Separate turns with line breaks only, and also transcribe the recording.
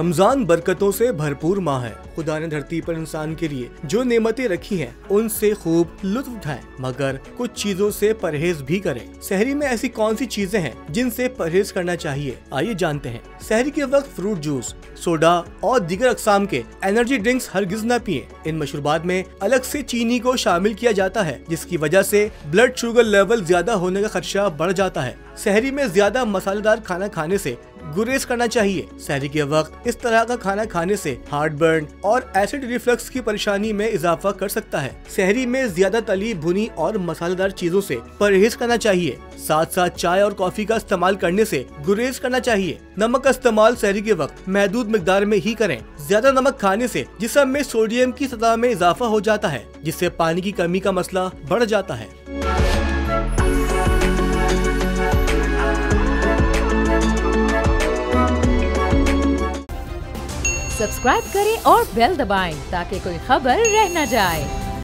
रमजान बरकतों से भरपूर माह है। खुदा ने धरती पर इंसान के लिए जो नेमतें रखी हैं, उनसे खूब लुत्फ उठाएं, मगर कुछ चीजों से परहेज भी करें। सहरी में ऐसी कौन सी चीजें हैं जिनसे परहेज करना चाहिए, आइए जानते हैं। सहरी के वक्त फ्रूट जूस, सोडा और दीगर अक़साम के एनर्जी ड्रिंक्स हरगिज न पिएं। इन मशरूबात में अलग से चीनी को शामिल किया जाता है, जिसकी वजह से ब्लड शुगर लेवल ज्यादा होने का खदशा बढ़ जाता है। सहरी में ज्यादा मसालेदार खाना खाने से गुरेज करना चाहिए। सहरी के वक्त इस तरह का खाना खाने से हार्ट बर्न और एसिड रिफ्लक्स की परेशानी में इजाफा कर सकता है। सहरी में ज्यादा तली भुनी और मसालेदार चीजों से परहेज करना चाहिए। साथ साथ चाय और कॉफी का इस्तेमाल करने से गुरेज करना चाहिए। नमक का इस्तेमाल सहरी के वक्त महदूद मिकदार में ही करें। ज्यादा नमक खाने से जिस्म में सोडियम की सतह में इजाफा हो जाता है, जिससे पानी की कमी का मसला बढ़ जाता है।
सब्सक्राइब करें और बेल दबाएं ताकि कोई खबर रह न जाए।